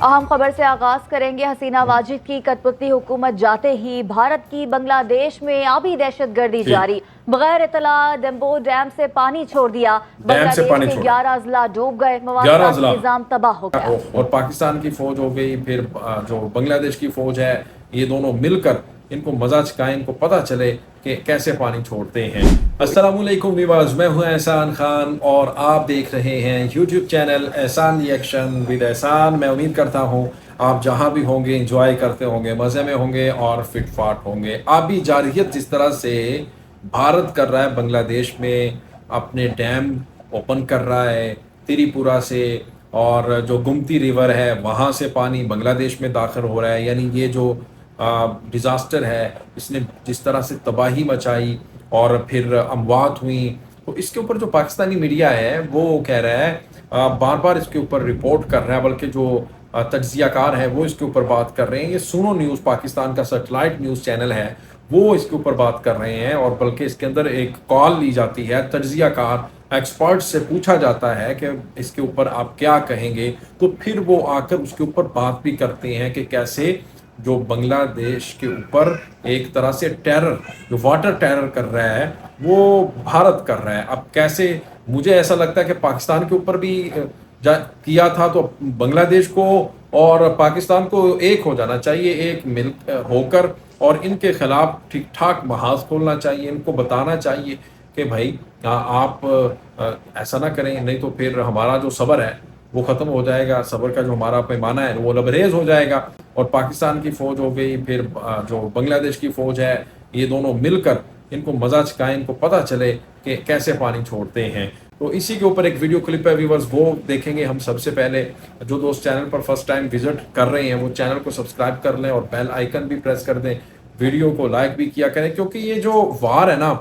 अहम खबर से आगाज करेंगे। हसीना वाजिद की कठपुतली हुकूमत जाते ही भारत की बांग्लादेश में आबी दहशतगर्दी जारी। बगैर इतला डम्बो डैम से पानी छोड़ दिया। बांग्लादेश के 11 अजला डूब गए। मवासलाती निजाम तबाह हो गया और पाकिस्तान की फौज हो गई, फिर जो बांग्लादेश की फौज है, ये दोनों मिलकर इनको मजा चकाएं, इनको पता चले कि कैसे पानी छोड़ते हैं। अस्सलाम वालेकुम व्यूअर्स, मैं हूं एहसान खान और आप देख रहे हैं यूट्यूब चैनल एहसान रिएक्शन विद एहसान। मैं उम्मीद करता हूं आप जहां भी होंगे एंजॉय करते होंगे, मज़े में होंगे और फिट फाट होंगे। आबी जारहियत जिस तरह से भारत कर रहा है बांग्लादेश में, अपने डैम ओपन कर रहा है त्रिपुरा से, और जो गुमती रिवर है वहाँ से पानी बांग्लादेश में दाखिल हो रहा है। यानी ये जो डिज़ास्टर है, इसने जिस तरह से तबाही मचाई और फिर अमवात हुई, तो इसके ऊपर जो पाकिस्तानी मीडिया है वो कह रहा है, बार बार इसके ऊपर रिपोर्ट कर रहा है, बल्कि जो तज्जियाकार है वो इसके ऊपर बात कर रहे हैं। ये सुनो न्यूज़, पाकिस्तान का सैटेलाइट न्यूज़ चैनल है, वो इसके ऊपर बात कर रहे हैं। और बल्कि इसके अंदर एक कॉल ली जाती है, तज्जियाकार एक्सपर्ट से पूछा जाता है कि इसके ऊपर आप क्या कहेंगे, तो फिर वो आकर उसके ऊपर बात भी करते हैं कि कैसे जो बांग्लादेश के ऊपर एक तरह से टेरर, जो वाटर टेरर कर रहा है वो भारत कर रहा है। अब कैसे, मुझे ऐसा लगता है कि पाकिस्तान के ऊपर भी किया था, तो बांग्लादेश को और पाकिस्तान को एक हो जाना चाहिए, एक मिल होकर, और इनके खिलाफ ठीक ठाक बहास खोलना चाहिए। इनको बताना चाहिए कि भाई आप ऐसा ना करें, नहीं तो फिर हमारा जो सब्र है वो ख़त्म हो जाएगा, सब्र का जो हमारा पैमाना है वो लबरेज हो जाएगा। और पाकिस्तान की फ़ौज हो गई, फिर जो बांग्लादेश की फ़ौज है, ये दोनों मिलकर इनको मज़ा चकाएं, इनको पता चले कि कैसे पानी छोड़ते हैं। तो इसी के ऊपर एक वीडियो क्लिप है व्यूअर्स, वो देखेंगे हम सबसे पहले। जो दोस्त चैनल पर फर्स्ट टाइम विजिट कर रहे हैं वो चैनल को सब्सक्राइब कर लें और बेल आइकन भी प्रेस कर दें, वीडियो को लाइक भी किया करें, क्योंकि ये जो वार है ना,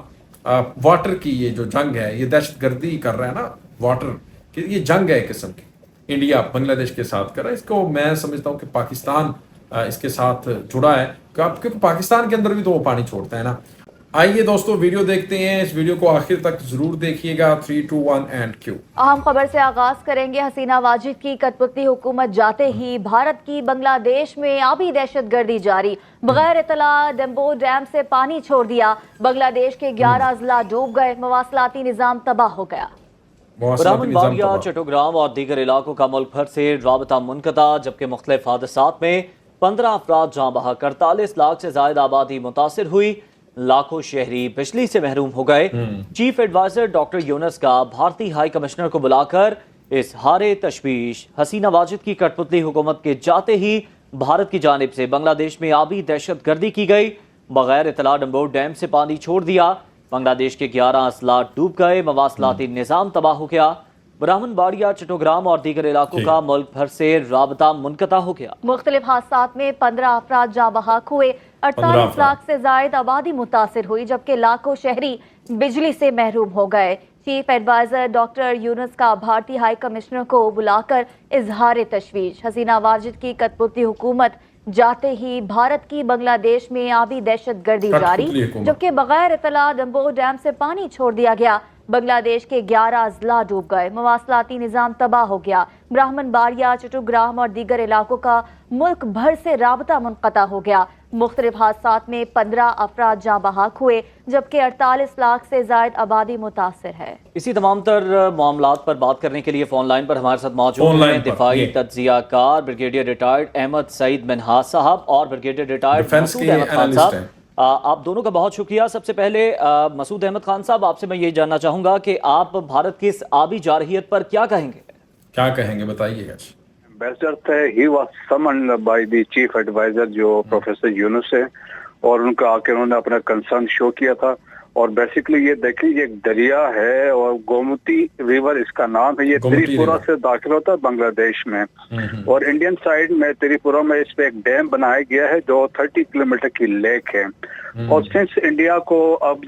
वाटर की ये जो जंग है, ये दहशतगर्दी कर रहा है ना वाटर की, ये जंग है एक किस्म की, इंडिया बांग्लादेश के साथ कर रहा है। इसको मैं समझता हूँ कि पाकिस्तान इसके साथ जुड़ा है, क्योंकि पाकिस्तान के अंदर भी तो वो पानी छोड़ता है ना। आइए दोस्तों वीडियो देखते हैं, इस वीडियो को आखिर तक जरूर देखिएगा। 3, 2, 1 एंड क्यू। अहम खबर से आगाज करेंगे। हसीना वाजिद की कठपुतली हुकूमत जाते ही भारत की बांग्लादेश में आबी दहशतगर्दी जारी। बगैर इतला डम्बो डैम से पानी छोड़ दिया। बांग्लादेश के 11 अजला डूब गए। मवासलाती निजाम तबाह हो गया। ब्राह्मणबाड़िया, चट्टग्राम और दीगर इलाकों का मुल्क भर से राबता मुनक़ता, जबकि मुख्तलिफ हादसात में 15 अफराद जाँ बहक, 48 लाख से ज्यादा आबादी मुतासिर हुई। लाखों शहरी बिजली से महरूम हो गए। चीफ एडवाइजर डॉक्टर यूनुस का भारतीय हाई कमिश्नर को बुलाकर इजहार तशवीश। हसीना वाजिद की कठपुतली हुकूमत के जाते ही भारत की जानिब से बांग्लादेश में आबी दहशतगर्दी की गई। बगैर इतला डम्बो डैम से पानी छोड़ दिया। बांग्लादेश के 11 अजला डूब गए। मवासलाती निजाम तबाह हो गया। ब्राह्मणबाड़िया, चट्टग्राम और दीगर इलाकों का मुल्क भर से राबता मुनक़ता हो गया। मुख्तलिफ हादसात में 15 अफराद जाँ बहक हुए। 48 लाख से ज्यादा आबादी मुतासिर हुई, जबकि लाखों शहरी बिजली से महरूम हो गए। चीफ एडवाइजर डॉक्टर यूनुस का भारतीय हाई कमिश्नर को बुलाकर इजहार तशवीश। हसीना वाजिद की कठपुतली हुकूमत जाते ही भारत की बांग्लादेश में आबी दहशतगर्दी जारी, जबकि बगैर इतला डम्बो डैम से पानी छोड़ दिया गया। बांग्लादेश के 11 अजला डूब गए। मवासलाती निजाम तबाह हो गया। ब्राह्मणबाड़िया, चट्टग्राम और दीगर इलाकों का मुल्क भर से राबता मुनक़ता हो गया। मुख्तलिफ हादसात में 15 अफराद जाँ बहक हुए, जबकि 48 लाख से ज्यादा आबादी मुतासिर है। इसी तमाम तर मामलात पर बात करने के लिए फोन लाइन पर हमारे साथ मौजूद हैं दिफाई तज्जियाकार ब्रिगेडियर रिटायर्ड अहमद सईद मिन्हाज साहब और ब्रिगेडियर रिटायर्ड मसूद अहमद खान साहब। आप दोनों का बहुत शुक्रिया। सबसे पहले मसूद अहमद खान साहब, आपसे मैं ये जानना चाहूंगा कि आप भारत की इस आबी जारहियत पर क्या कहेंगे, बताइएगा। He was summoned by the chief advisor जो प्रोफेसर यूनुस है, और उनका आके उन्होंने अपना कंसर्न शो किया था। और बेसिकली ये देखिए, ये एक दरिया है और गोमती रिवर इसका नाम है। ये त्रिपुरा से दाखिल होता है बांग्लादेश में, और इंडियन साइड में त्रिपुरा में इस पे एक डैम बनाया गया है जो 30 किलोमीटर की लेक है। और सिंस इंडिया को अब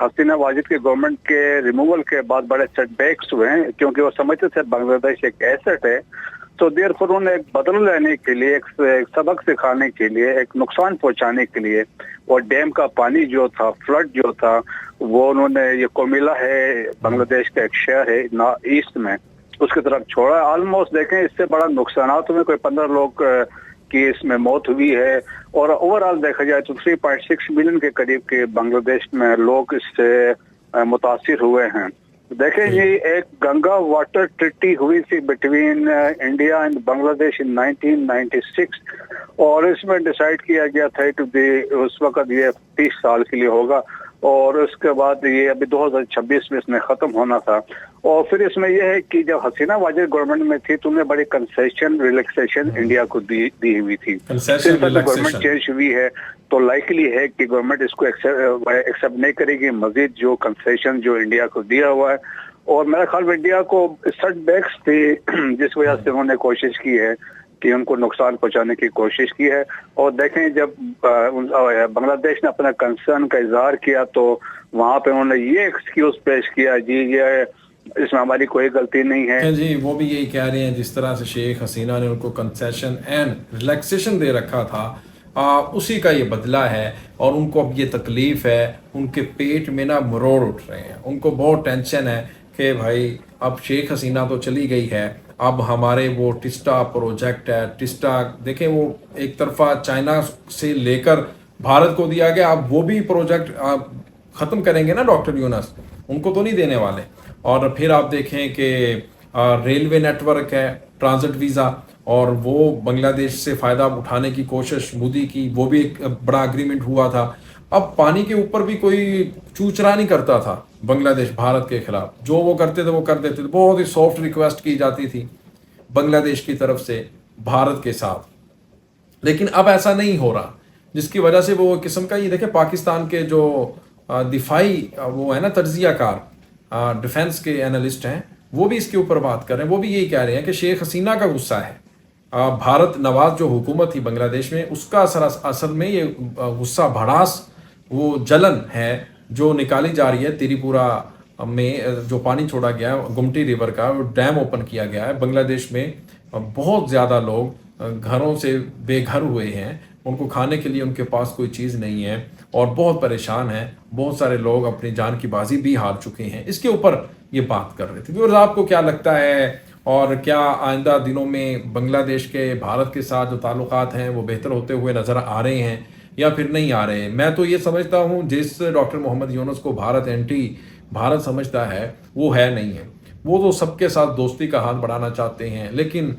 हसीना वाजिद की गवर्नमेंट के रिमूवल के बाद बड़े सेटबैक्स हुए हैं, क्योंकि वो समझते थे बांग्लादेश एक एसेट है, तो देयरफॉर उन्होंने एक बदल लेने के लिए, एक सबक सिखाने के लिए, एक नुकसान पहुंचाने के लिए, और डैम का पानी जो था, फ्लड जो था, वो उन्होंने, ये कोमिला है बांग्लादेश का एक शहर है ईस्ट में, उसकी तरफ छोड़ा है। ऑलमोस्ट देखें इससे बड़ा नुकसानात हुए, कोई 15 लोग की इसमें मौत हुई है और ओवरऑल देखा जाए तो 3.6 मिलियन के करीब के बांग्लादेश में लोग इससे मुतासिर हुए हैं। देखें ये एक गंगा वाटर ट्रीटी हुई थी बिटवीन इंडिया एंड बांग्लादेश इन 1996 और इसमें डिसाइड किया गया था उस वक्त ये 30 साल के लिए होगा और उसके बाद ये अभी 2026 में इसमें खत्म होना था। और फिर इसमें यह है कि जब हसीना वाजद गवर्नमेंट में थी तो उन्हें बड़ी कंसेशन रिलैक्सेशन इंडिया को दी हुई थी। गवर्नमेंट चेंज हुई है तो लाइकली है कि गवर्नमेंट इसको एक्सेप्ट नहीं करेगी मजीद जो कंसेशन जो इंडिया को दिया हुआ है। और मेरा ख्याल में इंडिया को सेटबैक्स थी जिस वजह से उन्होंने कोशिश की है कि उनको नुकसान पहुंचाने की कोशिश की है। और देखें जब बांग्लादेश ने अपना कंसर्न का इजहार किया तो वहां पे उन्होंने ये एक्सक्यूज पेश किया जी ये इसमें हमारी कोई गलती नहीं है जी। वो भी यही कह रहे हैं जिस तरह से शेख हसीना ने उनको कंसेशन एंड रिलैक्सेशन दे रखा था उसी का ये बदला है और उनको अब ये तकलीफ है, उनके पेट में ना मरोड़ उठ रहे हैं, उनको बहुत टेंशन है कि भाई अब शेख हसीना तो चली गई है, अब हमारे वो टिस्टा प्रोजेक्ट है, टिस्टा देखें वो एक तरफा चाइना से लेकर भारत को दिया गया, अब वो भी प्रोजेक्ट ख़त्म करेंगे ना डॉक्टर यूनस, उनको तो नहीं देने वाले। और फिर आप देखें कि रेलवे नेटवर्क है, ट्रांजिट वीज़ा, और वो बांग्लादेश से फ़ायदा उठाने की कोशिश मोदी की, वो भी एक बड़ा एग्रीमेंट हुआ था। अब पानी के ऊपर भी कोई चूचरा नहीं करता था बांग्लादेश भारत के खिलाफ, जो वो करते थे वो कर देते थे। बहुत ही सॉफ्ट रिक्वेस्ट की जाती थी बांग्लादेश की तरफ से भारत के साथ, लेकिन अब ऐसा नहीं हो रहा, जिसकी वजह से वो किस्म का ये देखें पाकिस्तान के जो दिफाई वो है ना तज्जियाकार डिफेंस के एनालिस्ट हैं, वो भी इसके ऊपर बात कर रहे हैं। वो भी यही कह रहे हैं कि शेख हसीना का गुस्सा है, भारत नवाज जो हुकूमत थी बांग्लादेश में उसका असल में ये गुस्सा भड़ास वो जलन है जो निकाली जा रही है। त्रिपुरा में जो पानी छोड़ा गया है गुमटी रिवर का, वो डैम ओपन किया गया है। बांग्लादेश में बहुत ज़्यादा लोग घरों से बेघर हुए हैं, उनको खाने के लिए उनके पास कोई चीज़ नहीं है और बहुत परेशान हैं। बहुत सारे लोग अपनी जान की बाजी भी हार चुके हैं। इसके ऊपर ये बात कर रहे थे। व्यूअर्स, आपको क्या लगता है और क्या आइंदा दिनों में बांग्लादेश के भारत के साथ जो ताल्लुकात हैं वो बेहतर होते हुए नज़र आ रहे हैं या फिर नहीं आ रहे हैं? मैं तो ये समझता हूँ जिस डॉक्टर मोहम्मद यूनुस को भारत एंटी भारत समझता है वो है नहीं है। वो तो सबके साथ दोस्ती का हाथ बढ़ाना चाहते हैं, लेकिन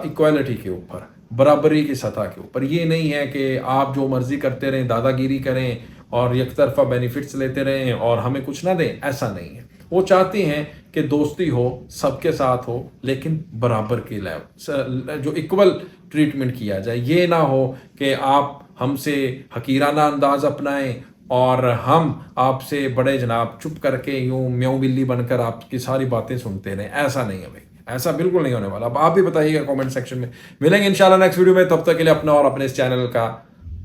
इक्वालिटी के ऊपर, बराबरी की सतह के ऊपर। ये नहीं है कि आप जो मर्जी करते रहें, दादागिरी करें और एक तरफा बेनिफिट्स लेते रहें और हमें कुछ ना दें, ऐसा नहीं है। वो चाहते हैं कि दोस्ती हो, सबके साथ हो, लेकिन बराबर के लेवल जो इक्वल ट्रीटमेंट किया जाए। ये ना हो कि आप हमसे हकीराना अंदाज अपनाएं और हम आपसे बड़े जनाब चुप करके यूं म्याऊं बिल्ली बनकर आपकी सारी बातें सुनते रहें। ऐसा नहीं है भाई, ऐसा बिल्कुल नहीं होने वाला। अब आप भी बताइएगा कमेंट सेक्शन में। मिलेंगे इंशाल्लाह नेक्स्ट वीडियो में, तब तक के लिए अपना और अपने इस चैनल का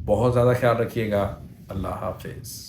बहुत ज़्यादा ख्याल रखिएगा। अल्लाह हाफिज़।